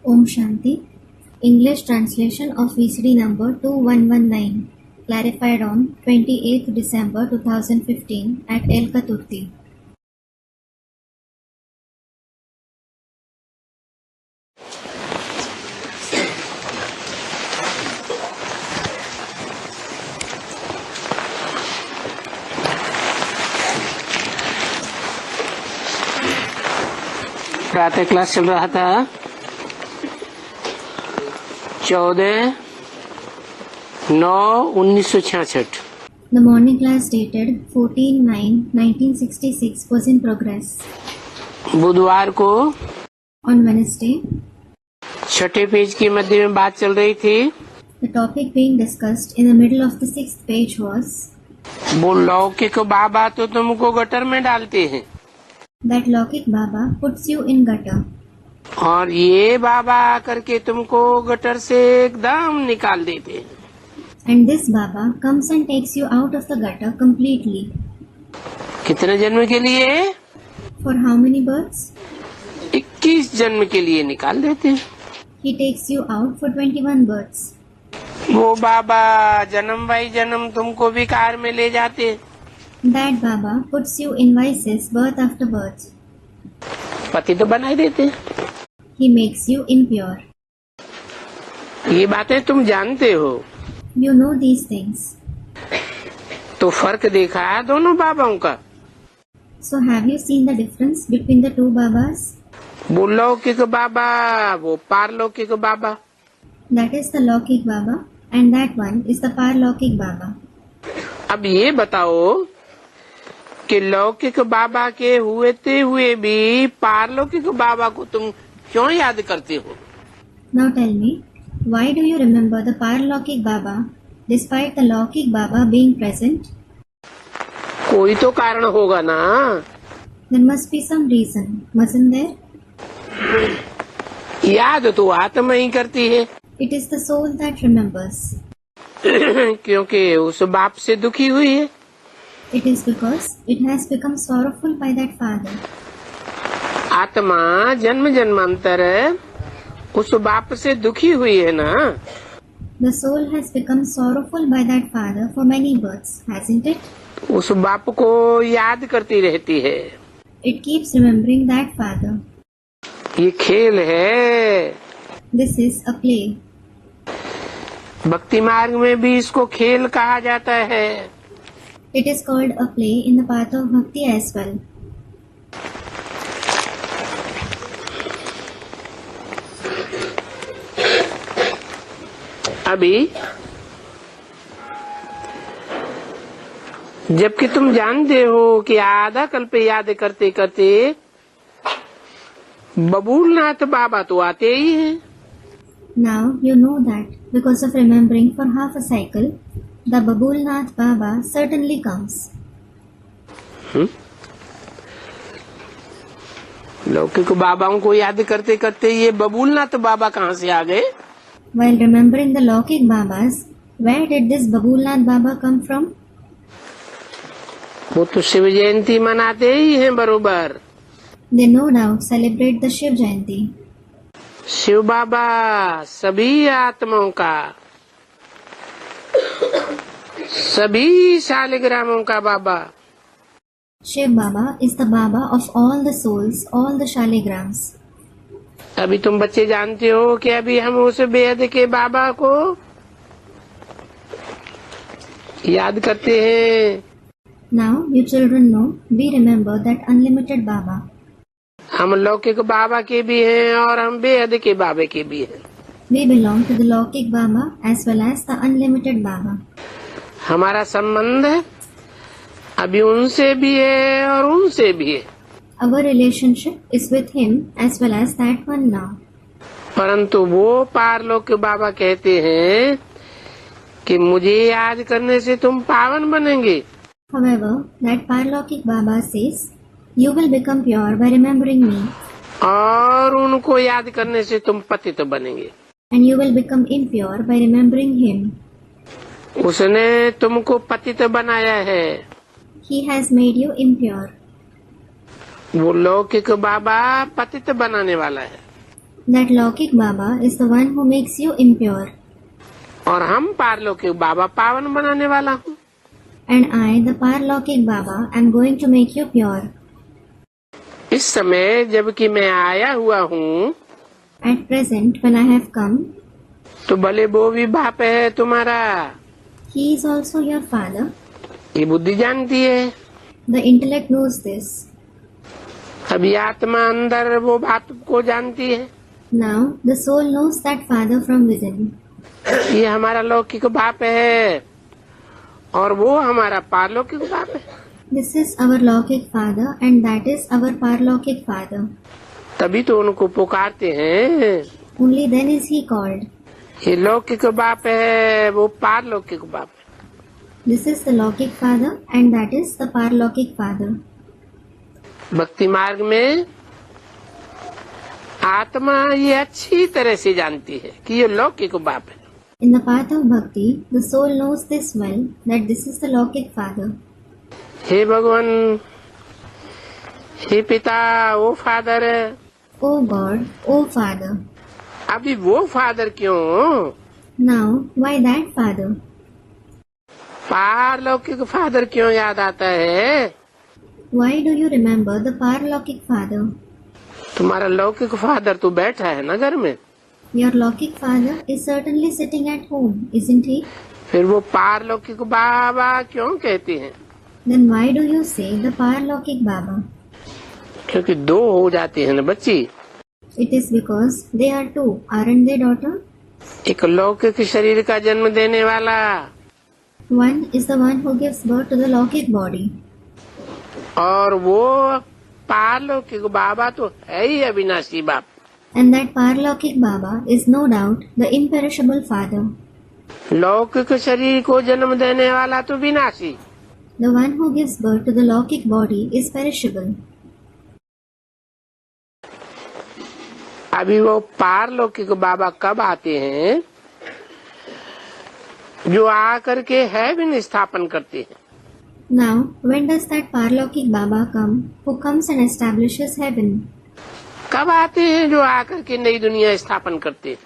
Om Shanti. English translation of VCD number 2119, clarified on 28th December 2015 at El Katurti. प्रातः class चल रहा था 14/9/1966। The morning class dated 14/9/1966 was in progress. बुधवार को On Wednesday, छठे page के मध्य में बात चल रही थी। the topic being discussed in the middle of the 6th page was वो लौकिक बाबा तो तुमको गटर में डालते हैं that Lokik Baba puts you in gutter, और ये बाबा आकर के तुमको गटर से एकदम निकाल देते हैं। and this Baba comes and takes you out of the gutter completely. कितने जन्म के लिए? For how many births? 21 जन्म के लिए निकाल देते हैं। He takes you out for 21 births. वो बाबा जन्म बाई जन्म तुमको विकार में ले जाते हैं। That Baba puts you in vices birth after birth. पति तो बना ही देते हैं। He makes you impure. ये बातें तुम जानते हो। You know these things. तो फर्क देखा है दोनों बाबाओं का। So have you seen the difference between the two Babas? वो लौकिक बाबा, वो पारलौकिक बाबा। That is the Lokik Baba and that one is the Parlokik Baba. अब ये बताओ कि लौकिक बाबा के हुए भी पारलौकिक बाबा को तुम क्यों याद करते हो? Now tell me, why do you remember the Parlokik Baba despite the Lokik Baba being present? कोई तो कारण होगा ना। There must be some reason, mustn't there? याद तो आत्मा ही करती है। It is the soul that remembers. क्योंकि उस बाप से दुखी हुई है। It is because it has become sorrowful by that father. आत्मा जन्म जन्मांतर उस बाप से दुखी हुई है ना। The soul has become sorrowful by that father for many births, hasn't it? उस बाप को याद करती रहती है। It keeps remembering that father. ये खेल है। This is a play. भक्ति मार्ग में भी इसको खेल कहा जाता है। It is called a play in the path of bhakti as well. अभी जबकि तुम जानते हो कि आधा कल्प याद करते करते बबूलनाथ बाबा तो आते ही हैं। Now you know that because of remembering for half a cycle, the Babulnath Baba certainly comes. लौकिक बाबाओं को याद करते करते ये बबूलनाथ बाबा कहाँ से आ गए? While remembering the Lokik Babas, where did this Babulnath Baba come from? वो तो शिव जयंती मनाते ही हैं बरोबर। They no doubt celebrate the Shiv Jayanti. Shiv बाबा सभी आत्माओं का, सभी शालिग्रामों का बाबा। Shiv Baba is the Baba of all the souls, all the Shaligrams. अभी तुम बच्चे जानते हो कि अभी हम उस बेहद के बाबा को याद करते हैं। Now you children know, we remember that unlimited Baba. हम लौकिक बाबा के भी हैं और हम बेहद के बाबा के भी हैं। We belong to the Lokik Baba as well as the unlimited Baba. हमारा संबंध अभी उनसे भी है और उनसे भी है। Our relationship is with him as well as that one now. परंतु वो पारलोक बाबा कहते हैं कि मुझे याद करने से तुम पावन बनेंगे। However, that Parlokik Baba says, you will become pure by remembering me. और उनको याद करने से तुम पतित बनेंगे। And you will become impure by remembering him. उसने तुमको पतित बनाया है। He has made you impure. वो लौकिक बाबा पतित बनाने वाला है। That Lokik Baba is the one who makes you impure. और हम पारलौकिक बाबा पावन बनाने वाला हूँ। And I, the Parlokik Baba, am going to make you pure. इस समय जबकि मैं आया हुआ हूँ, At present, when I have come, तो भले वो भी बाप है तुम्हारा, he is also your father. ये बुद्धि जानती है। The intellect knows this. अभी आत्मा अंदर वो बाप को जानती है। Now, the soul knows that father from within. ये हमारा लौकिक बाप है और वो हमारा पारलौकिक बाप है। This is our Lokik father and that is our Parlokik father. तभी तो उनको पुकारते हैं। Only then is he called. ये लौकिक बाप है, वो पारलौकिक बाप है। This is the Lokik father and that is the Parlokik father. भक्ति मार्ग में आत्मा ये अच्छी तरह से जानती है कि ये लौकिक बाप है। In the path of bhakti, the soul knows this well that this is the Lokik father. हे भगवान, हे पिता, ओ father. O God, O Father. अभी वो फादर क्यों? Now, why that father? पारलौकिक फादर क्यों याद आता है? Why do you remember the Parlokik father? तुम्हारा लौकिक फादर तो बैठा है ना घर में। Your Lokik father is certainly sitting at home, isn't he? फिर वो पारलौकिक बाबा क्यों कहते हैं? Then why do you say the Parlokik Baba? क्योंकि दो हो जाते हैं ना बच्ची। It is because they are two, aren't they, daughter? एक लौकिक शरीर का जन्म देने वाला One is the one who gives birth to the Lokik body. और वो पारलौकिक बाबा तो है ही अविनाशी बाप। And that Parlokik Baba is no doubt the imperishable father. लौकिक शरीर को जन्म देने वाला तो विनाशी। The one who gives birth to the Lokik body is perishable. अभी वो पारलौकिक बाबा कब आते हैं? जो आकर के हेवन स्थापन करते हैं। Now, when does that Parlokik Baba come, who comes and establishes heaven? कब आते हैं जो आकर के नई दुनिया स्थापन करते हैं?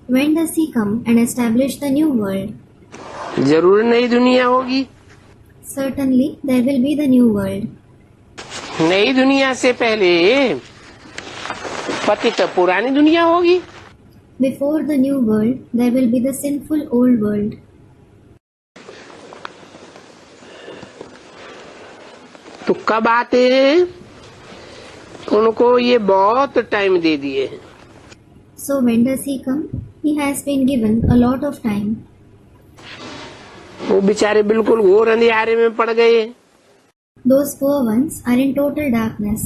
When does he come and establish the new world? जरूर नई दुनिया होगी। Certainly, there will be the new world. नई दुनिया से पहले पतित पुरानी दुनिया होगी। Before the new world, there will be the sinful old world. तो कब आते हैं? उनको ये बहुत टाइम दे दिए हैं। So when does he come? He has been given a lot of time. वो बेचारे बिल्कुल घोर अंधियारे में पड़ गए। Those poor ones are in total darkness.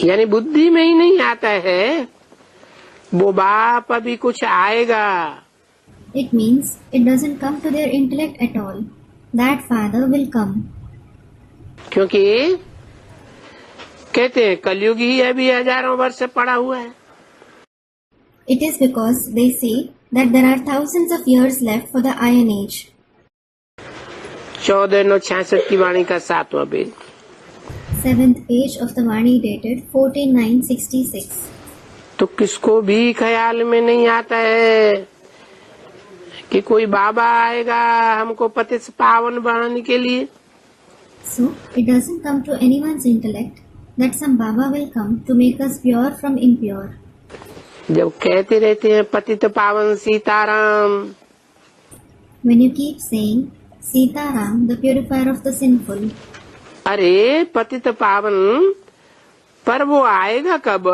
यानी बुद्धि में ही नहीं आता है वो बाप अभी कुछ आएगा। It means it doesn't come to their intellect at all. That father will come. क्योंकि कहते हैं कलयुग ही अभी हजारों वर्ष पड़ा हुआ है। It is because they say that there are thousands of years left for the Iron Age. 1466 की वाणी का 7वां page. 7th page of the Vani dated 14/9/66. तो किसको भी ख्याल में नहीं आता है कि कोई बाबा आएगा हमको पतित पावन बनाने के लिए। So, it doesn't come to anyone's intellect that some Baba will come to make us pure from impure. जब कहते रहते हैं पतित पावन Sitaram, When you keep saying, Sitaram, the purifier of the sinful, अरे पतित पावन, पर वो आएगा कब?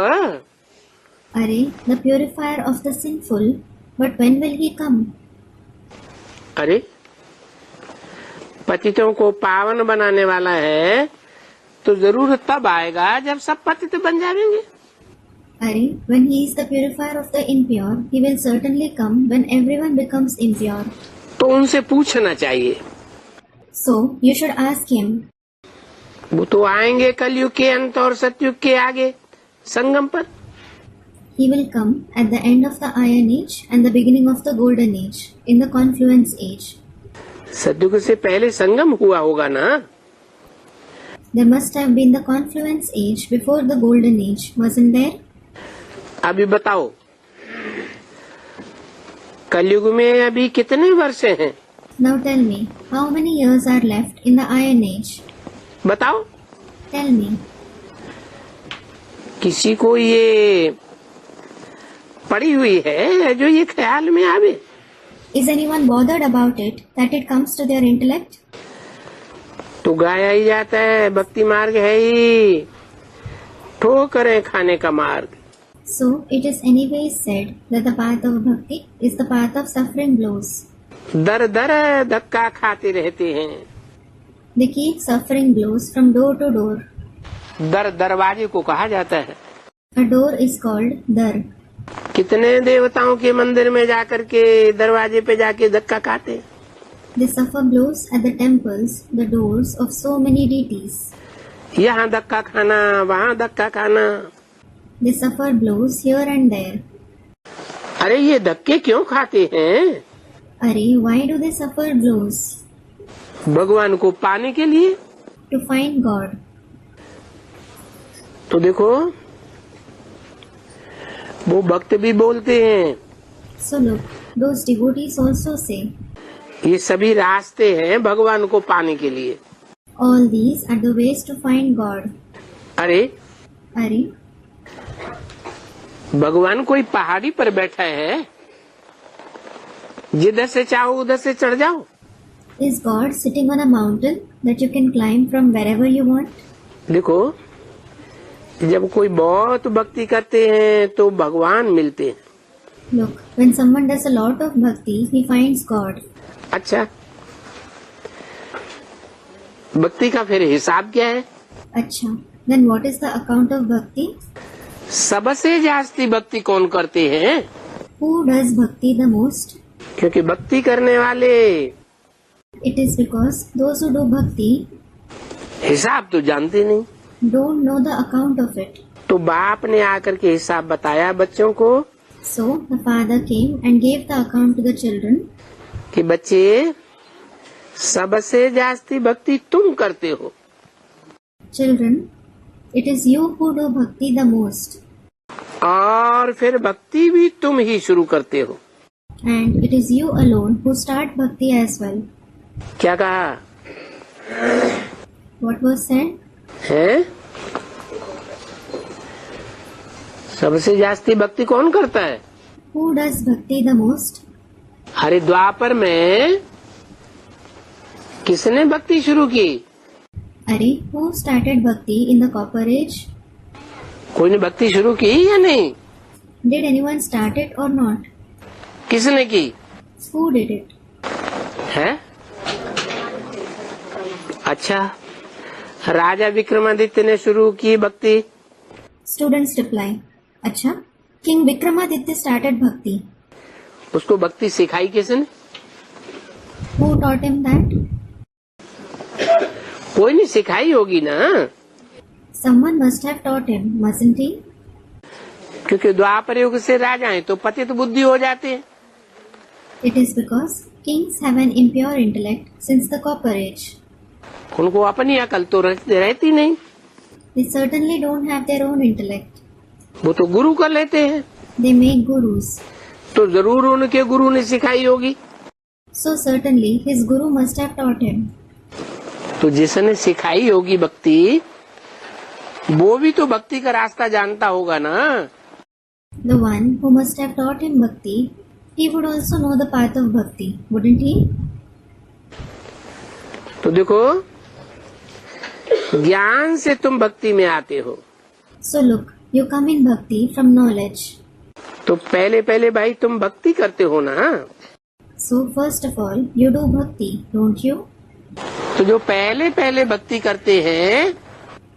Are, the purifier of the sinful, but when will he come? अरे पतितों को पावन बनाने वाला है तो जरूर तब आएगा जब सब पतित बन जाएंगे। Are, when he is the purifier of the impure, he will certainly come when everyone becomes impure. तो उनसे पूछना चाहिए। So, you should ask him. वो तो आएंगे कलयुग के अंत और सतयुग के आगे संगम पर। He will come at the end of the Iron Age and the beginning of the Golden Age, in the Confluence Age. सतयुग से पहले संगम हुआ होगा ना? There must have been the Confluence Age before the Golden Age, wasn't there? अभी बताओ, कलयुग में अभी कितने वर्ष हैं? Now tell me, how many years are left in the Iron Age? बताओ, Tell me. किसी को ये पड़ी हुई है जो ये ख्याल में आवे? Is anyone bothered about it, that it comes to their intellect? तो गाया ही जाता है, भक्ति मार्ग है ही ठोकरें खाने का मार्ग। So, it is anyways said that the path of bhakti is the path of suffering blows. दर दर धक्का खाते रहते हैं। They keep suffering blows from door to door. दर दरवाजे को कहा जाता है। A door is called dar. कितने देवताओं के मंदिर में जाकर के दरवाजे पे जाके धक्का खाते। They suffer blows at the temples, the doors of so many deities. यहाँ धक्का खाना, वहाँ धक्का खाना। They suffer blows here and there. अरे ये धक्के क्यों खाते हैं? Arey, why do they suffer blows? भगवान को पाने के लिए। To find God. तो देखो, वो भक्त भी बोलते हैं, So look, those devotees also say, ये सभी रास्ते हैं भगवान को पाने के लिए। all these are the ways to find God. अरे Arey, भगवान कोई पहाड़ी पर बैठा है, जिधर से चाहो उधर से चढ़ जाओ। is God sitting on a mountain that you can climb from wherever you want? देखो, जब कोई बहुत भक्ति करते हैं तो भगवान मिलते हैं। Look, when someone does a lot of bhakti, he finds God. अच्छा, भक्ति का फिर हिसाब क्या है? Acha, then what is the account of bhakti? सबसे जास्ती भक्ति कौन करते हैं? Who does bhakti the most? क्योंकि भक्ति करने वाले It is because those who do bhakti हिसाब तो जानते नहीं। don't know the account of it. तो बाप ने आकर के हिसाब बताया बच्चों को So the father came and gave the account to the children. कि बच्चे, सबसे जास्ती भक्ति तुम करते हो। Children, it is you who do bhakti the most. और फिर भक्ति भी तुम ही शुरू करते हो। And it is you alone who start bhakti as well. क्या कहा What was said? है? सबसे जास्ती भक्ति कौन करता है? Who does bhakti the most? अरे द्वापर में किसने भक्ति शुरू की? Arey, who started bhakti in the Copper Age? कोई ने भक्ति शुरू की या नहीं? Did anyone start it or not? किसने की? Who did it? है? अच्छा, राजा विक्रमादित्य ने शुरू की भक्ति। Students reply, Acha, King Vikramaditya started bhakti. उसको भक्ति सिखाई किसने? Who taught him that? कोई नहीं सिखाई होगी ना, Someone must have taught him, mustn't he? क्योंकि द्वापर युग से राजाएं तो पतित बुद्धि हो जाते हैं। It is because kings have an impure intellect since the Copper Age. उनको अपनी अकल तो रहती नहीं, They certainly don't have their own intellect. वो तो गुरु कर लेते हैं। They make gurus. तो जरूर उनके गुरु ने सिखाई होगी। So certainly his guru must have taught him. तो जिसने सिखाई होगी भक्ति, वो भी तो भक्ति का रास्ता जानता होगा ना। The one who must have taught him bhakti, he would also know the path of bhakti, wouldn't he? तो देखो, ज्ञान से तुम भक्ति में आते हो। So look, you come in bhakti from knowledge. तो पहले पहले भाई तुम भक्ति करते हो ना। So first of all, you do bhakti, don't you? तो जो पहले पहले भक्ति करते हैं,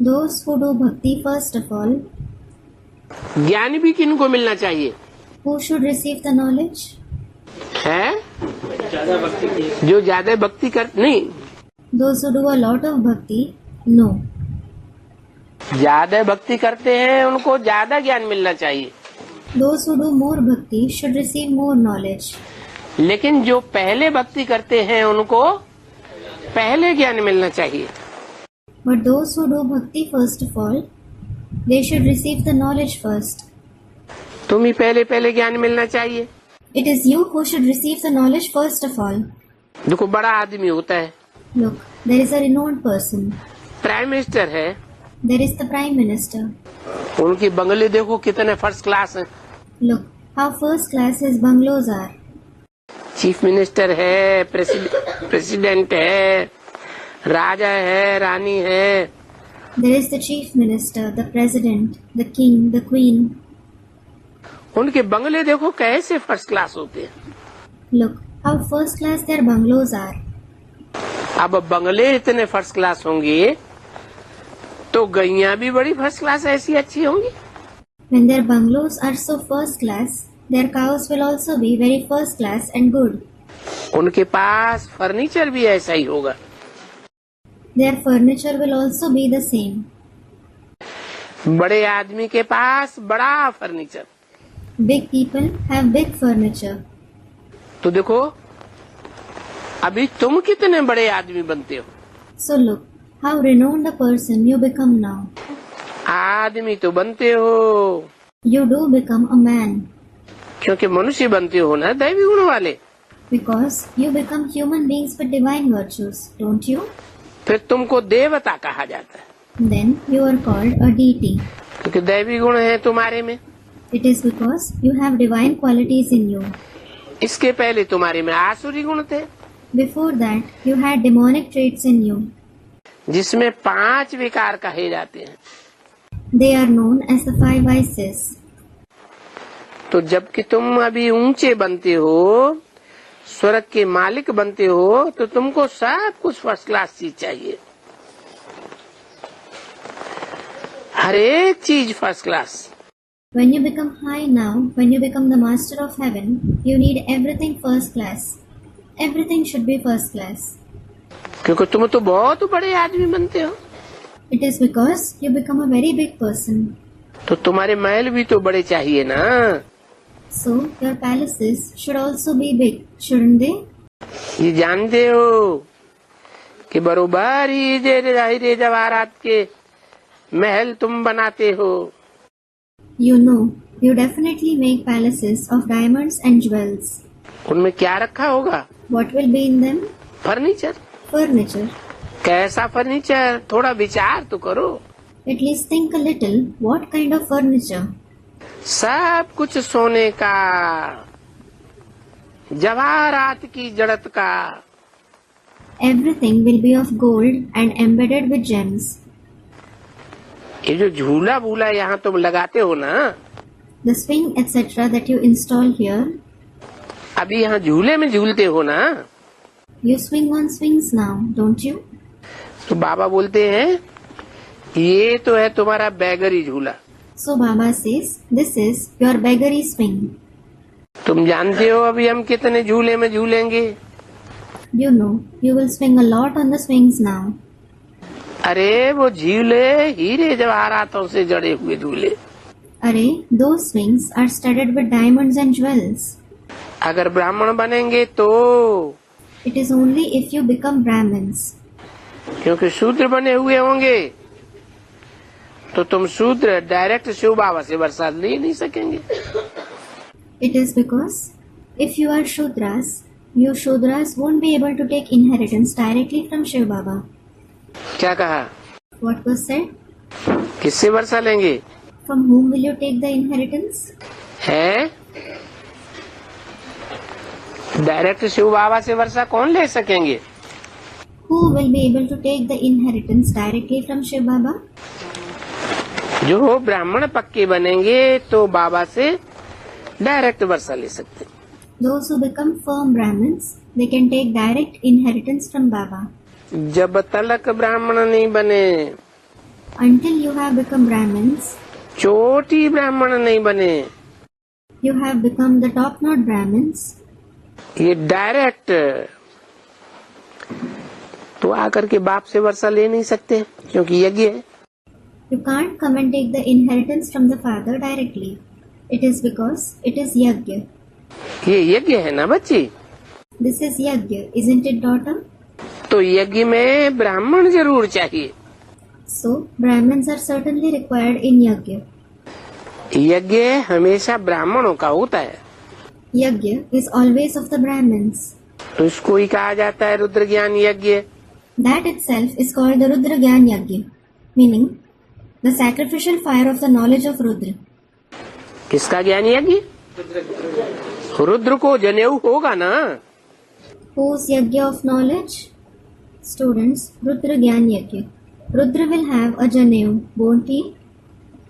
Those who do bhakti first of all, ज्ञान भी किनको मिलना चाहिए? who should receive the knowledge? है जो ज्यादा भक्ति कर नहीं, Those who do a lot of bhakti, no. ज्यादा भक्ति करते हैं उनको ज्यादा ज्ञान मिलना चाहिए। Those who do more bhakti should receive more knowledge. लेकिन जो पहले भक्ति करते हैं उनको पहले ज्ञान मिलना चाहिए। But those who do bhakti first of all, they should receive the knowledge first. तुम ही पहले पहले ज्ञान मिलना चाहिए। It is you who should receive the knowledge first of all. देखो बड़ा आदमी होता है, Look, there is a renowned person. Prime minister है, There is the Prime Minister. उनके बंगले देखो कितने फर्स्ट क्लास हैं। Look, how first class his bungalows are. Chief minister है, प्रेसिडेंट है, राजा है, रानी है। There is the Chief Minister, the President, the King, the Queen. उनके बंगले देखो कैसे फर्स्ट क्लास होते हैं। Look, how first class their bungalows are. अब बंगले इतने फर्स्ट क्लास होंगे तो गैया भी बड़ी फर्स्ट क्लास ऐसी अच्छी होंगी। When their bungalows are so first class, their cows will also be very first class and good. उनके पास फर्नीचर भी ऐसा ही होगा। Their furniture will also be the same. बड़े आदमी के पास बड़ा furniture. Big people have big furniture. तो देखो अभी तुम कितने बड़े आदमी बनते हो। So look, how renowned a person you become now. आदमी तो बनते हो You do become a man क्योंकि मनुष्य बनते हो ना दैवी गुण वाले। because you become human beings with divine virtues, don't you? फिर तुमको देवता कहा जाता है Then you are called a deity. क्योंकि दैवी गुण है तुम्हारे में। It is because you have divine qualities in you. इसके पहले तुम्हारे में आसुरी गुण थे Before that, you had demonic traits in you. जिसमें 5 विकार कहे जाते हैं। They are known as the 5 vices. तो जबकि तुम अभी ऊंचे बनते हो, स्वर्ग के मालिक बनते हो, तो तुमको सब कुछ फर्स्ट क्लास चीज चाहिए। हर एक चीज first class. When you become high now, when you become the master of heaven, you need everything first class. Everything should be first class. क्योंकि तुम तो बहुत बड़े आदमी बनते हो। It is because you become a very big person. तो तुम्हारे महल भी तो बड़े चाहिए ना। So your palaces should also be big, shouldn't they? ये जानते हो कि बरोबर ही हीरे जवाहरात के महल तुम बनाते हो। You know, you definitely make palaces of diamonds and jewels. उनमें क्या रखा होगा? What will be in them? Furniture. Furniture. कैसा फर्नीचर? थोड़ा विचार तो करो। At least think a little. What kind of furniture? सब कुछ सोने का, जवाहरात की जड़त का। Everything will be of gold and embedded with gems. ये जो झूला भूला यहाँ तुम लगाते हो ना, The swing etc. that you install here, अभी यहाँ झूले में झूलते हो ना, you swing on swings now, don't you? तो बाबा बोलते हैं ये तो है तुम्हारा बैगरी झूला। So Baba says, this is your beggarly swing. तुम जानते हो अभी हम कितने झूले में झूलेंगे। You know, you will swing a lot on the swings now. अरे वो झूले हीरे जवाहरातों से जड़े हुए झूले। Array, those swings are studded with diamonds and jewels. अगर ब्राह्मण बनेंगे तो, It is only if you become Brahmins. क्योंकि शूद्र बने हुए होंगे तो तुम शूद्र डायरेक्ट शिव बाबा से प्रसाद ले नहीं सकेंगे। It is because if you are Shudras, you Shudras won't be able to take inheritance directly from Shiv Baba. क्या कहा? What was said? किससे वर्षा लेंगे? From whom will you take the inheritance? है डायरेक्ट शिव बाबा से वर्षा कौन ले सकेंगे? Who will be able to take the inheritance directly from Shiv Baba? जो ब्राह्मण पक्के बनेंगे तो बाबा से डायरेक्ट वर्षा ले सकते। Those who become firm Brahmins, they can take direct inheritance from Baba. जब तलक ब्राह्मण नहीं बने, Until you have become Brahmins, चोटी ब्राह्मण नहीं बने, you have become the top-notch Brahmins, ये डायरेक्ट तो आकर के बाप से वर्षा ले नहीं सकते क्योंकि यज्ञ है। you can't come and take the inheritance from the father directly. It is because it is yajna. ये यज्ञ है ना बच्ची। This is yajna, isn't it, daughter? तो यज्ञ में ब्राह्मण जरूर चाहिए। So, Brahmins are certainly required in yajna. यज्ञ हमेशा ब्राह्मणों का होता है, Yajna is always of the Brahmins. उसको ही कहा जाता है रुद्र ज्ञान यज्ञ। That itself is called the Rudra Gyan Yajna, meaning the sacrificial fire of the knowledge of Rudra. किसका ज्ञान यज्ञ? रुद्र को जनेऊ होगा ना। Whose Yajna of knowledge? Students, Rudra Gyan Yajna. Rudra will have a Janev, won't he?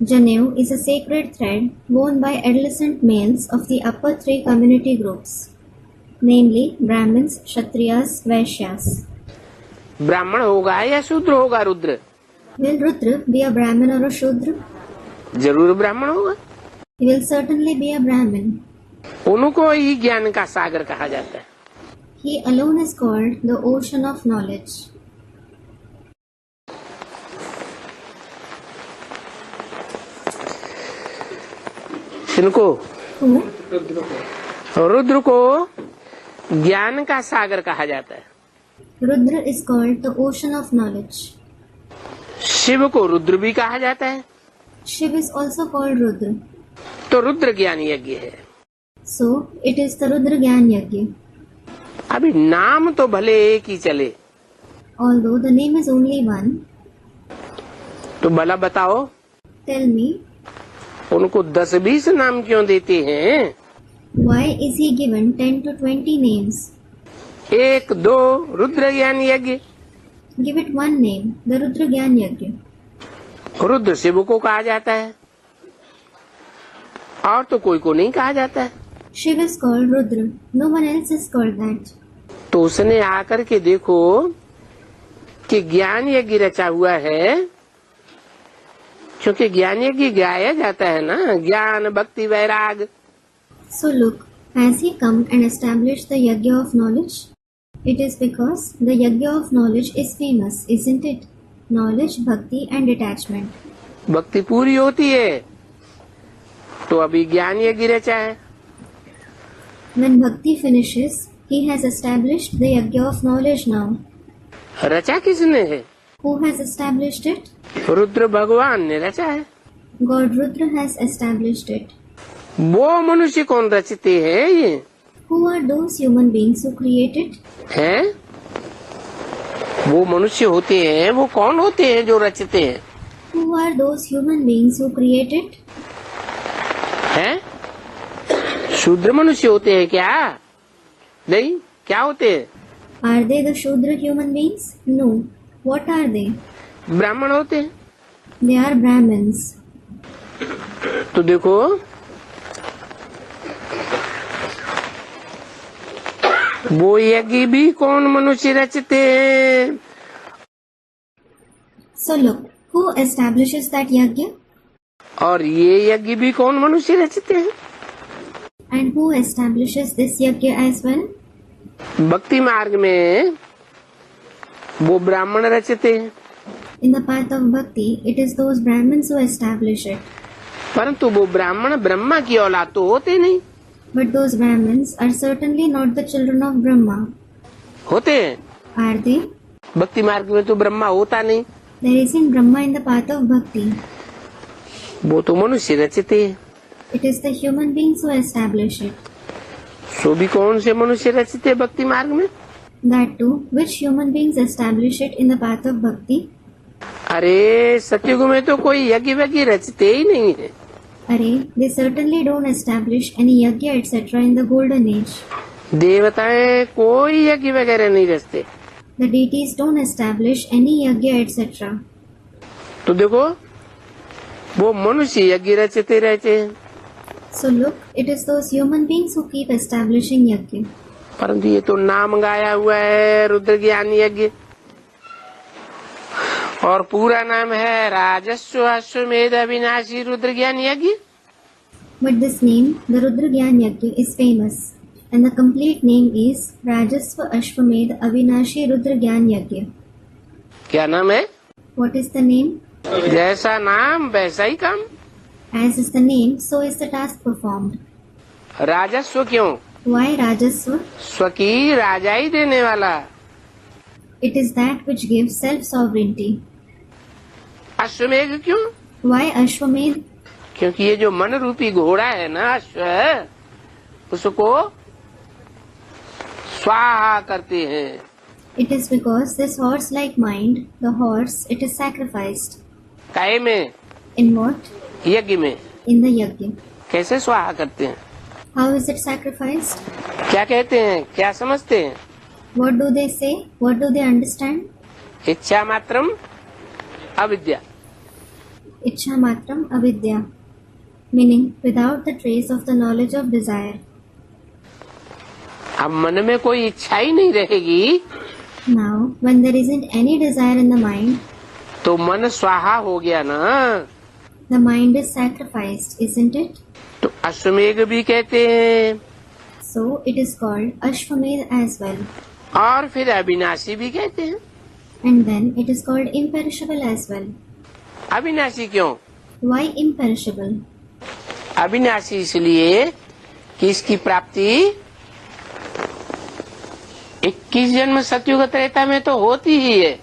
Janev is a sacred thread worn by adolescent males of the upper three community groups, namely Brahmins, Kshatriyas, Vaishyas. ब्राह्मण होगा या शूद्र होगा Rudra? Will Rudra be a Brahmin or a Shudra? जरूर ब्राह्मण होगा। He will certainly be a Brahmin. उनको ही ज्ञान का सागर कहा जाता है। He alone is called the ocean of knowledge. इनको Who? रुद्र को ज्ञान का सागर कहा जाता है। Rudra is called the ocean of knowledge. Shiv को रुद्र भी कहा जाता है, Shiv is also called Rudra. तो रुद्र ज्ञान यज्ञ है। So, it is the Rudra Gyan Yajna. अभी नाम तो भले एक ही चले, Although the name is only one, तो भला बताओ tell me, उनको 10-20 नाम क्यों देते हैं? why is he given 10 to 20 names? 1-2 Rudra ज्ञान यज्ञ। Give it one name, the Rudra Gyan Yajna. Rudra Shiv को कहा जाता है और तो कोई को नहीं कहा जाता है। Shiv is called Rudra, no one else is called that. तो उसने आकर के देखो कि ज्ञान यज्ञ रचा हुआ है, क्योंकि ज्ञान यज्ञ गाया जाता है ना, ज्ञान भक्ति वैराग। So look, has he come and established the Yajna of knowledge? It is because the Yajna of knowledge is famous, isn't it? Knowledge, bhakti and detachment. भक्ति पूरी होती है तो अभी ज्ञान यज्ञ रचा है। When bhakti finishes, he has established the Yajna of knowledge now. रचा किसने है? Who has established it? Rudra भगवान ने रचा है। God Rudra has established it. वो मनुष्य कौन रचते हैं ये? Who are those human beings who create it? हैं? वो मनुष्य होते हैं, वो कौन होते हैं जो रचते हैं? Who are those human beings who create it? हैं? शूद्र मनुष्य होते हैं क्या? नहीं, क्या होते हैं? Are they the Shudra human beings? No. What are they? ब्राह्मण होते हैं। They are Brahmins. तो देखो वो यज्ञ भी कौन मनुष्य रचते हैं? So look, who establishes that Yajna? और ये यज्ञ भी कौन मनुष्य रचते हैं? And who establishes this Yajna as well? भक्ति मार्ग में वो ब्राह्मण रचते हैं, In the path of bhakti, it is those Brahmins who establish it. परंतु वो ब्राह्मण ब्रह्मा की औलाद तो होते नहीं। But those Brahmins are certainly not the children of Brahma. होते हैं? Are they? भक्ति मार्ग में तो ब्रह्मा होता नहीं, There isn't Brahma in the path of bhakti. वो तो मनुष्य रचते हैं। It is the human beings who establish it. सो भी कौन से मनुष्य रचते हैं भक्ति मार्ग में? That too, which human beings establish it in the path of bhakti? अरे सतयुग में तो कोई यज्ञ वज्ञ रचते ही नहीं है। Arey, they certainly don't establish any yajna etc. in the golden age. देवताएं कोई यज्ञ वगैरह नहीं रचते। The deities don't establish any yajna etc. तो देखो वो मनुष्य यज्ञ रचते रहते हैं, So look, it is those human beings who keep establishing yajna. परंतु ये तो नाम गाया हुआ है रुद्र ज्ञान यज्ञ, और पूरा नाम है राजस्व अश्वमेध अविनाशी रुद्र ज्ञान यज्ञ। But this name, the Rudra Gyan Yajna, is famous, and the complete name is Rajasva Ashwamedh Avinashi Rudra Gyan Yajna. क्या नाम है? What is the name? जैसा नाम वैसा ही काम। As is the name, so is the task performed. राजस्व क्यों? Why Rajasva? स्वकी राजा ही देने वाला। It is that which gives self-sovereignty. अश्वमेध क्यों? Why Ashwamedh? क्योंकि ये जो मन रूपी घोड़ा है ना, अश्व, उसको स्वाहा करते हैं। It is because this horse-like mind, the horse, it is sacrificed. काहे में? In what? यज्ञ में। In the yajna. कैसे स्वाहा करते हैं? How is it sacrificed? क्या कहते हैं, क्या समझते हैं? What do they say? What do they understand? इच्छा मात्रम अविद्या। Ichha matram avidya. Meaning, without the trace of the knowledge of desire. अब मन में कोई इच्छा ही नहीं रहेगी, Now, when there isn't any desire in the mind, तो मन स्वाहा हो गया ना। the mind is sacrificed, isn't it? तो अश्वमेध भी कहते हैं, So, it is called Ashwamedh as well. और फिर अविनाशी भी कहते हैं। And then, it is called imperishable as well. अविनाशी क्यों? Why imperishable? अविनाशी इसलिए कि इसकी प्राप्ति 21 जन्म सतयुग त्रेता में तो होती ही है।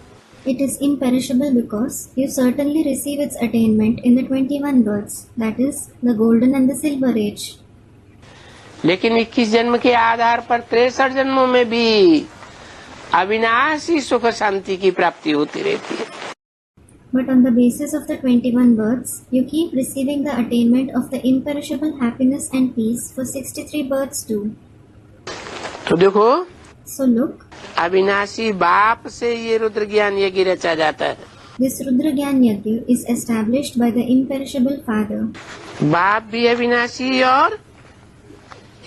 It is imperishable because you certainly receive its attainment in the 21 births, that is, the golden and the silver age. लेकिन 21 जन्म के आधार पर 63 जन्मों में भी अविनाशी सुख शांति की प्राप्ति होती रहती है। But on the basis of the 21 births, you keep receiving the attainment of the imperishable happiness and peace for 63 births too. तो देखो, So look, अविनाशी बाप से ये रुद्र ज्ञान यज्ञ रचा जाता है। this Rudra Gyan Yajna is established by the imperishable father. बाप भी अविनाशी और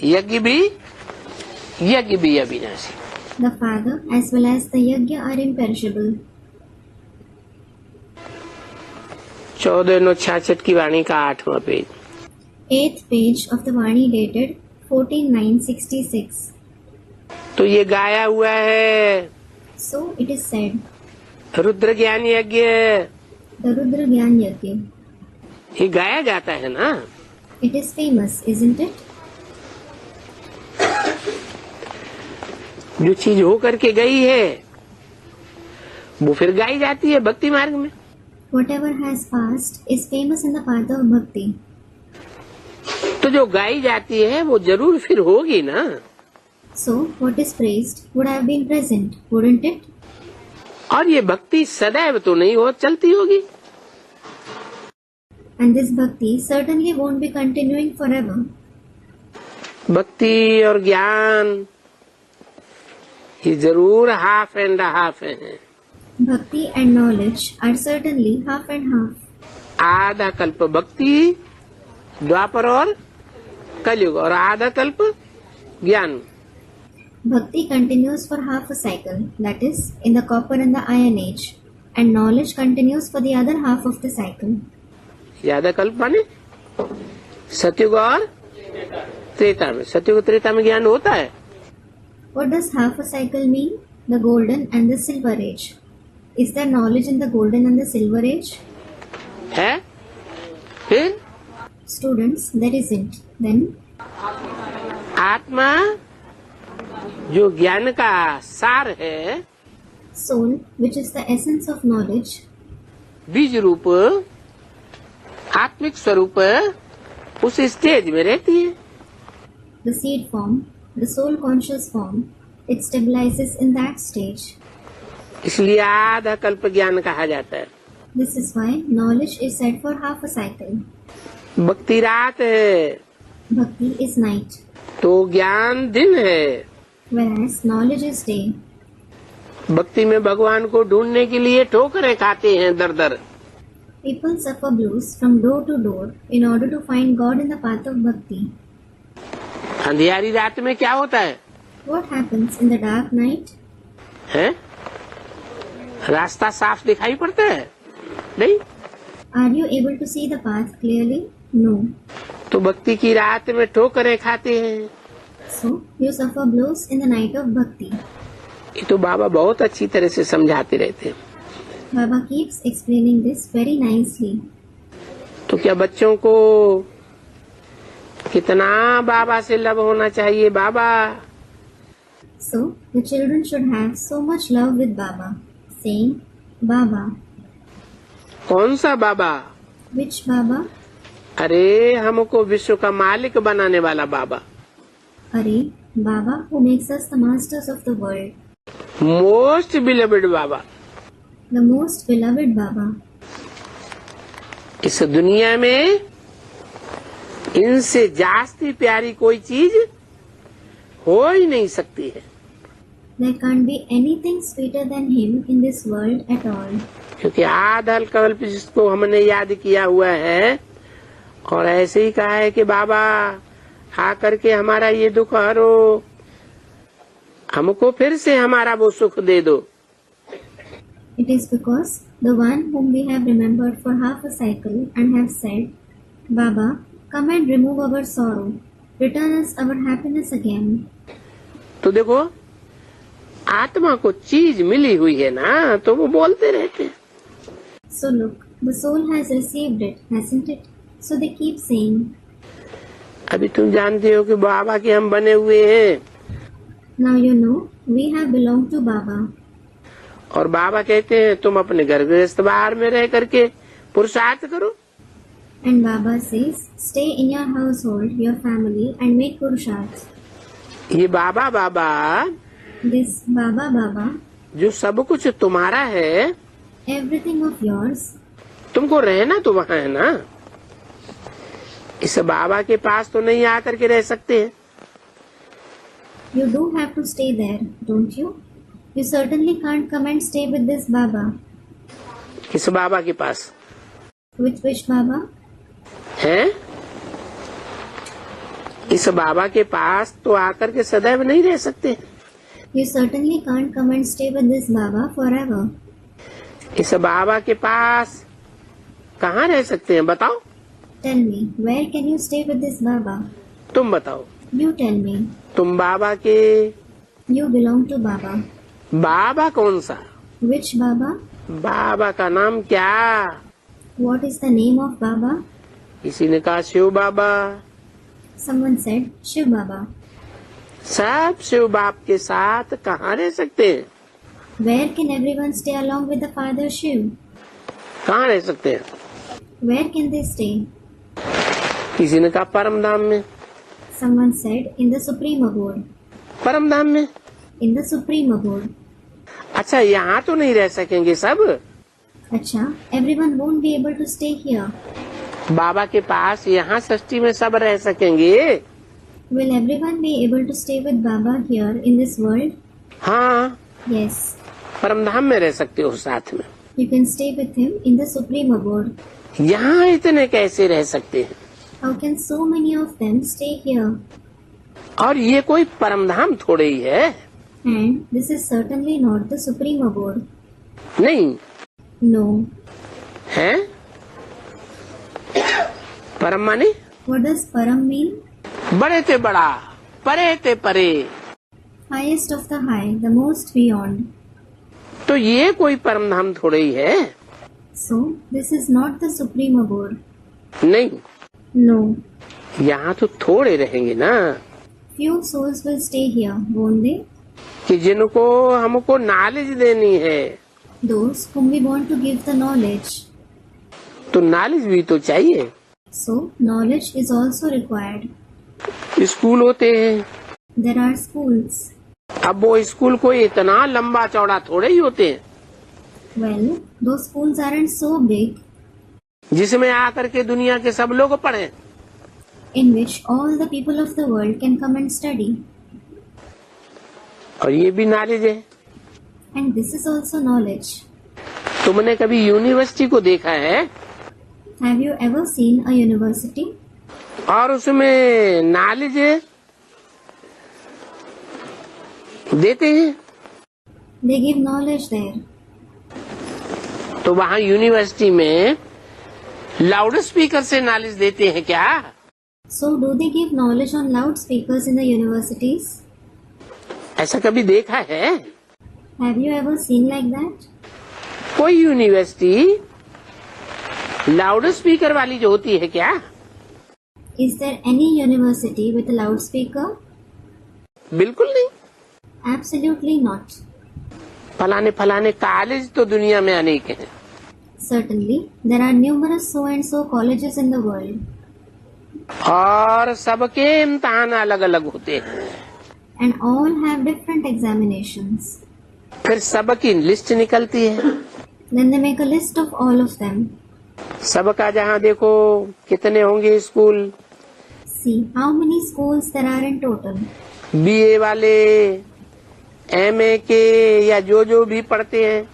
यज्ञ भी अविनाशी। The father as well as the yajna are imperishable. 14/9/66 की वाणी का 8वां page. 8th page of the Vani dated 14/9/66. तो ये गाया हुआ है So it is said, Rudra ज्ञान यज्ञ, the Rudra Gyan Yajna. ये गाया जाता है ना। It is famous, isn't it? जो चीज हो करके गई है वो फिर गाई जाती है भक्ति मार्ग में। Whatever has passed is famous in the path of bhakti. तो जो गाई जाती है वो जरूर फिर होगी ना। So what is praised would have been present, wouldn't it? और ये भक्ति सदैव तो नहीं हो चलती होगी। And this bhakti certainly won't be continuing forever. भक्ति और ज्ञान ये जरूर हाफ एंड हाफ है। Bhakti and knowledge are certainly half and half. आधा कल्प भक्ति, द्वापर और कलयुग, और आधा कल्प ज्ञान। Bhakti continues for half a cycle, that is, in the copper and the iron age, and knowledge continues for the other half of the cycle. आधा कल्प माने सतयुग और त्रेता में। सतयुग त्रेता में ज्ञान होता है। What does half a cycle mean? The golden and the silver age. Is there knowledge in the golden and the silver age? है फिर Students, there isn't. Then, आत्मा जो ज्ञान का सार है, soul, which is the essence of knowledge, बीज रूप आत्मिक स्वरूप उस स्टेज में रहती है। the seed form, the soul conscious form, it stabilizes in that stage. इसलिए आधा कल्प ज्ञान कहा जाता है। This is why knowledge is said for half a cycle. भक्ति रात है Bhakti is night, तो ज्ञान दिन है। whereas knowledge is day. भक्ति में भगवान को ढूंढने के लिए ठोकरें खाते हैं दर दर। People suffer blows from door to door in order to find God in the path of bhakti. अंधियारी रात में क्या होता है? What happens in the dark night? हैं? रास्ता साफ दिखाई पड़ता है? नहीं। Are you able to see the path clearly? No. तो भक्ति की रात में ठोकरें खाते हैं। So, you suffer blows in the night of bhakti. ये तो बाबा बहुत अच्छी तरह से समझाते रहते हैं। Baba keeps explaining this very nicely. तो क्या बच्चों को कितना बाबा से लव होना चाहिए? बाबा So, the children should have so much love with Baba, saying, Baba. कौन सा बाबा? Which Baba? अरे हमको विश्व का मालिक बनाने वाला बाबा, Are, Baba who makes us the masters of the world, most beloved Baba. the most beloved Baba. इस दुनिया में इनसे जास्ती प्यारी कोई चीज हो ही नहीं सकती है, There can't be anything sweeter than him in this world at all. क्योंकि आधल कल्प जिसको हमने याद किया हुआ है और ऐसे ही कहा है कि बाबा आ करके हमारा ये दुख हरो, हमको फिर से हमारा वो सुख दे दो। It is because the one whom we have remembered for half a cycle and have said, Baba, come and remove our sorrow, return us our happiness again. तो देखो आत्मा को चीज मिली हुई है ना, तो वो बोलते रहते हैं। So look, the soul has received it, hasn't it? So they keep saying, अभी तुम जानते हो कि बाबा के हम बने हुए हैं, now you know, we have belonged to Baba. और बाबा कहते हैं तुम अपने घर गृहस्थ बाहर में रह करके पुरुषार्थ करो। And Baba says, stay in your household, your family and make purusharths. ये बाबा बाबा This Baba Baba, जो सब कुछ तुम्हारा है, everything of yours, तुमको रहना तो वहाँ है ना, इस बाबा के पास तो नहीं आकर के रह सकते हैं। you do have to stay there, don't you? You certainly can't come and stay with this Baba. इस बाबा के पास With which Baba? है, इस बाबा के पास तो आकर के सदैव नहीं रह सकते। You certainly can't come and stay with this Baba forever. इस बाबा के पास कहाँ रह सकते हैं बताओ? Tell me, where can you stay with this Baba? तुम बताओ। You tell me. तुम बाबा के You belong to Baba. बाबा कौन सा? Which Baba? बाबा का नाम क्या? What is the name of Baba? किसी ने कहा शिव बाबा। Someone said Shiv Baba. सब शिव बाप के साथ कहाँ रह सकते हैं? Where can everyone stay along with the Father Shiv? कहाँ रह सकते हैं? Where can they stay? किसी ने कहा परम धाम में। Someone said in the Supreme Abode. परम धाम में? In the Supreme Abode. अच्छा यहाँ तो नहीं रह सकेंगे सब? Acha, everyone won't be able to stay here. बाबा के पास यहाँ सृष्टि में सब रह सकेंगे? Will everyone be able to stay with Baba here in this world? हाँ, Yes. परम धाम में रह सकते हो साथ में। You can stay with him in the Supreme Abode. यहाँ इतने कैसे रह सकते हैं? How can so many of them stay here? और ये कोई परम धाम थोड़े ही है। And this is certainly not the Supreme Abode. नहीं No. है? परम माने What does Param mean? बड़े ते बड़ा, परे ते परे। Highest of the high, the most beyond. तो ये कोई परम धाम थोड़े ही है। So, this is not the Supreme Abode. नहीं, No. यहाँ तो थोड़े रहेंगे ना, Few souls will stay here, won't they? कि जिनको हमको नॉलेज देनी है। Those whom we want to give the knowledge. तो नॉलेज भी तो चाहिए। So, knowledge is also required. School होते हैं, There are schools. अब वो स्कूल कोई इतना लंबा चौड़ा थोड़े ही होते हैं Well, those schools aren't so big जिसमें आकर के दुनिया के सब लोग पढ़ें। in which all the people of the world can come and study. और ये भी नॉलेज है। And this is also knowledge. तुमने कभी यूनिवर्सिटी को देखा है? Have you ever seen a university? और उसमें नॉलेज देते हैं? They give knowledge there. तो वहाँ यूनिवर्सिटी में लाउड स्पीकर से नॉलेज देते हैं क्या? So, do they give knowledge on loudspeakers in the universities? ऐसा कभी देखा है? Have you ever seen like that? कोई यूनिवर्सिटी लाउड स्पीकर वाली जो होती है क्या? Is there any university with a loudspeaker? बिल्कुल नहीं। Absolutely not. फलाने फलाने कॉलेज तो दुनिया में अनेक हैं। Certainly, there are numerous so and so colleges in the world. और सबके इम्तिहान अलग अलग होते हैं। and all have different examinations. फिर सबकी लिस्ट निकलती है। Then they make a list of all of them. सबका जहाँ देखो कितने होंगे school. See how many schools there are in total. BA वाले, एमए के या जो भी पढ़ते हैं,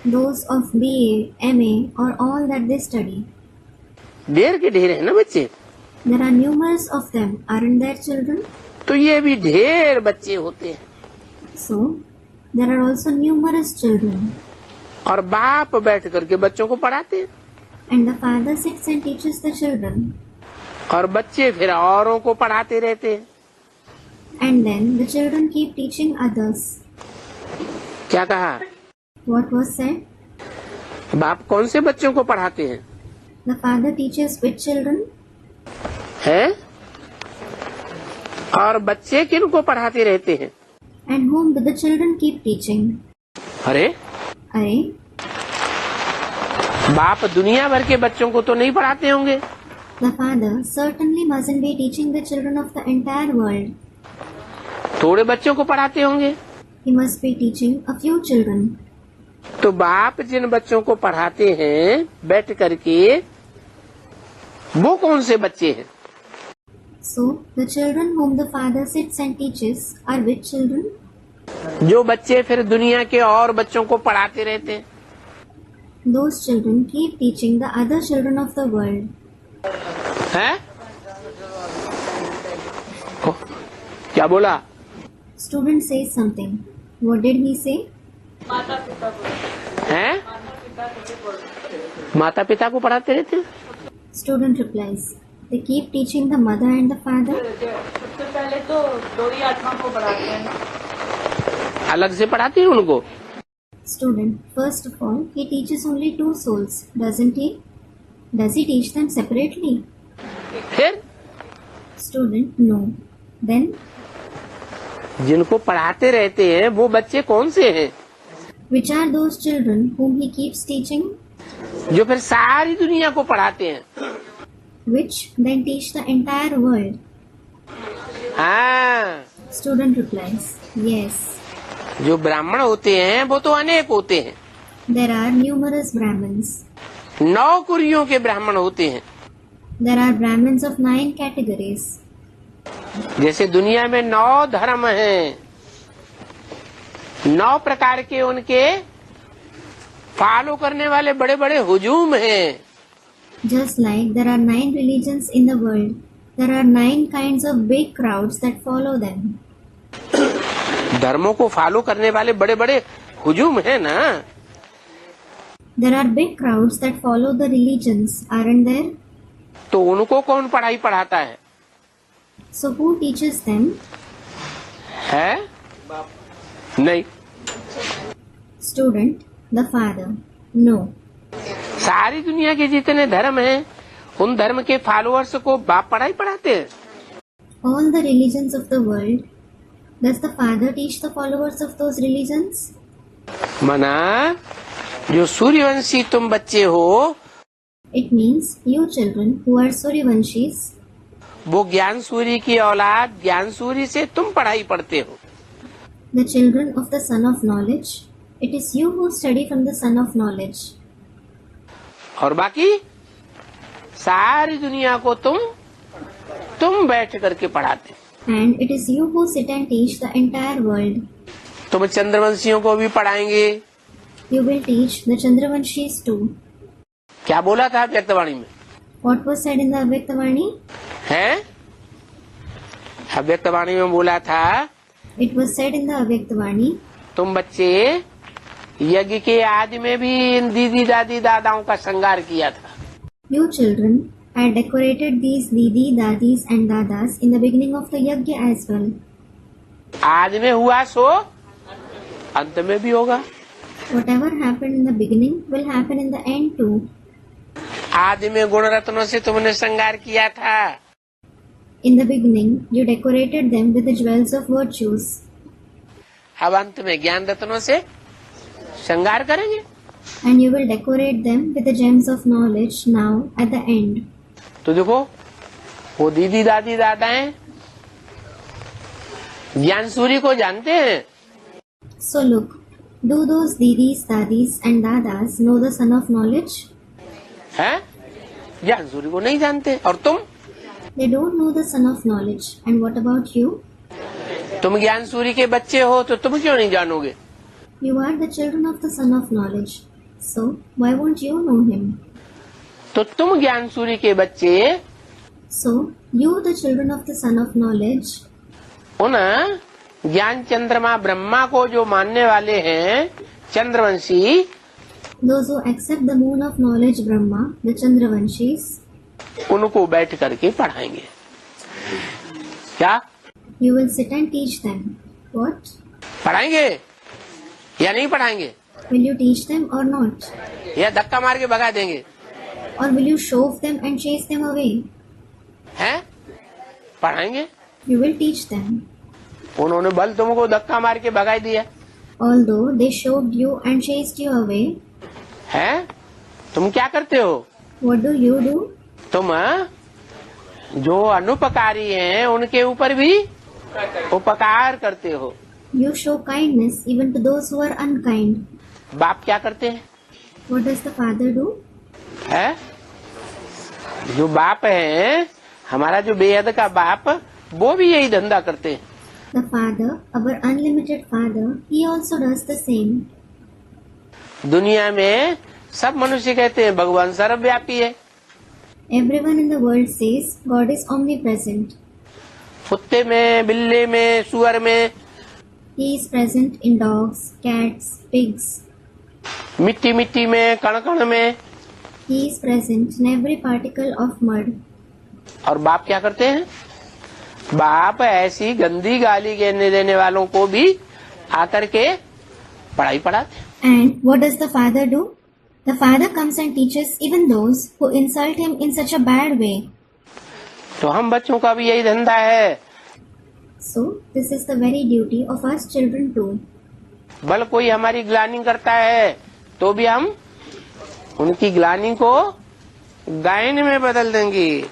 Those of BA, MA or all that they study. ढेर के ढेर है ना बच्चे। There are numerous of them, aren't there children? तो ये भी ढेर बच्चे होते हैं। So, there are also numerous children. और बाप बैठ करके बच्चों को पढ़ाते हैं। And the father sits and teaches the children. और बच्चे फिर औरों को पढ़ाते रहते हैं। And then the children keep teaching others. क्या कहा? What was said? बाप कौन से बच्चों को पढ़ाते हैं? The father teaches which children? हैं? और बच्चे किन को पढ़ाते रहते हैं? And whom do the children keep teaching? अरे अरे, बाप दुनिया भर के बच्चों को तो नहीं पढ़ाते होंगे। the father certainly mustn't be teaching the children of the entire world. थोड़े बच्चों को पढ़ाते होंगे। He must be teaching a few children. तो बाप जिन बच्चों को पढ़ाते हैं बैठ करके, वो कौन से बच्चे हैं? So, the children whom the father sits and teaches are which children? जो बच्चे फिर दुनिया के और बच्चों को पढ़ाते रहते हैं। Those children keep teaching the other children of the world. हैं? क्या बोला? Student says something. What did he say? हैं? माता पिता को पढ़ाते रहते हैं। Student replies. They keep teaching the mother and the father. सबसे पहले तो दो ही आत्मा को पढ़ाते हैं ना। अलग से पढ़ाते हैं उनको। Student, first of all, he teaches only two souls, doesn't he? Does he teach them separately? फिर Student, no. Then, जिनको पढ़ाते रहते हैं वो बच्चे कौन से हैं? which are those children whom he keeps teaching? जो फिर सारी दुनिया को पढ़ाते हैं। Which then teach the entire world? हाँ, Student replies, yes. जो ब्राह्मण होते हैं वो तो अनेक होते हैं। There are numerous Brahmins. 9 कुरियों के ब्राह्मण होते हैं। There are Brahmins of 9 categories. जैसे दुनिया में 9 धर्म हैं, 9 प्रकार के उनके फॉलो करने वाले बड़े बड़े हुजूम हैं। Just like there are 9 religions in the world, there are 9 kinds of big crowds that follow them. धर्मों को फॉलो करने वाले बड़े बड़े हुजूम हैं ना। There are big crowds that follow the religions, aren't there? तो उनको कौन पढ़ाई पढ़ाता है? So who teaches them? है? नहीं। Student, the father. No. सारी दुनिया के जितने धर्म हैं, उन धर्म के फॉलोअर्स को बाप पढ़ाई पढ़ाते हैं। All the religions of the world, does the father teach the followers of those religions? मना, जो सूर्यवंशी तुम बच्चे हो, It means you children who are Suryavanshis, वो ज्ञान सूर्य की औलाद ज्ञान सूर्य से तुम पढ़ाई पढ़ते हो। the children of the son of knowledge, it is you who study from the son of knowledge. और बाकी सारी दुनिया को तुम बैठ करके पढ़ाते। And it is you who sit and teach the entire world. तुम चंद्रवंशियों को भी पढ़ाएंगे। You will teach the Chandravanshis too. क्या बोला था व्यक्तवाणी में? What was said in the Avyaktavani? है? व्यक्तवाणी में बोला था, It was said in the Avyaktavani, तुम बच्चे यज्ञ के आदि में भी इन दीदी दादी दादाओं का श्रृंगार किया था। you children had decorated these Didi, Dadis and Dadas in the beginning of the Yajna as well. आदि में हुआ सो अंत में भी होगा। Whatever happened in the beginning will happen in the end too. आदि में गुण रत्नों से तुमने श्रृंगार किया था। In the beginning, you decorated them with the jewels of virtues. अब अंत में ज्ञान रत्नों से श्रृंगार करेंगे। And you will decorate them with the gems of knowledge now at the end. तो देखो वो दीदी दादी दादाएं ज्ञान सूर्य को जानते हैं? So look, do those didis, dadis and dadas know the son of knowledge? हैं? ज्ञान सूर्य को नहीं जानते। और तुम? They don't know the son of knowledge. And what about you? तुम ज्ञान सूर्य के बच्चे हो तो तुम क्यों नहीं जानोगे? You are the children of the son of knowledge. So why won't you know him? तो तुम ज्ञान सूर्य के बच्चे So you, the children of the son of knowledge, उन ज्ञान चंद्रमा ब्रह्मा को जो मानने वाले हैं Chandravanshi, those who accept the moon of knowledge Brahma, the Chandravanshis, उनको बैठ करके पढ़ाएंगे। क्या you will sit and teach them. What? पढ़ाएंगे या नहीं पढ़ाएंगे? Will you teach them or not? या धक्का मार के भगा देंगे? Or will you shove them and chase them away? हैं? पढ़ाएंगे। You will teach them. उन्होंने बल तुमको धक्का मार के भगा दिया Although they shoved you and chased you away, है? तुम क्या करते हो? what do you do? तुम जो अनुपकारी हैं उनके ऊपर भी उपकार करते हो। You show kindness even to those who are unkind. बाप क्या करते हैं? What does the father do? है? जो बाप है, हमारा जो बेहद का बाप, वो भी यही धंधा करते हैं। The father, our unlimited father, he also does the same. दुनिया में सब मनुष्य कहते हैं भगवान सर्वव्यापी है। Everyone in the world says God is omnipresent. कुत्ते में, बिल्ली में, सुअर में, He is present in dogs, cats, pigs. मिट्टी मिट्टी में, कण कण में। He is present in every particle of mud. और बाप क्या करते हैं? बाप ऐसी गंदी गाली देने वालों को भी आकर के पढ़ाई पढ़ाते हैं। And what does the father do? The father comes and teaches even those who insult him in such a bad way. तो हम बच्चों का भी यही धंधा है। So this is the very duty of us children too. बल कोई हमारी ग्लानि करता है तो भी हम उनकी ग्लानि को गायन में बदल देंगे।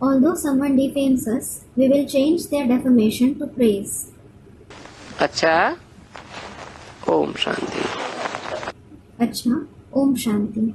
Although someone defames us, we will change their defamation to praise. अच्छा, Om Shanti. Acha, Om Shanti.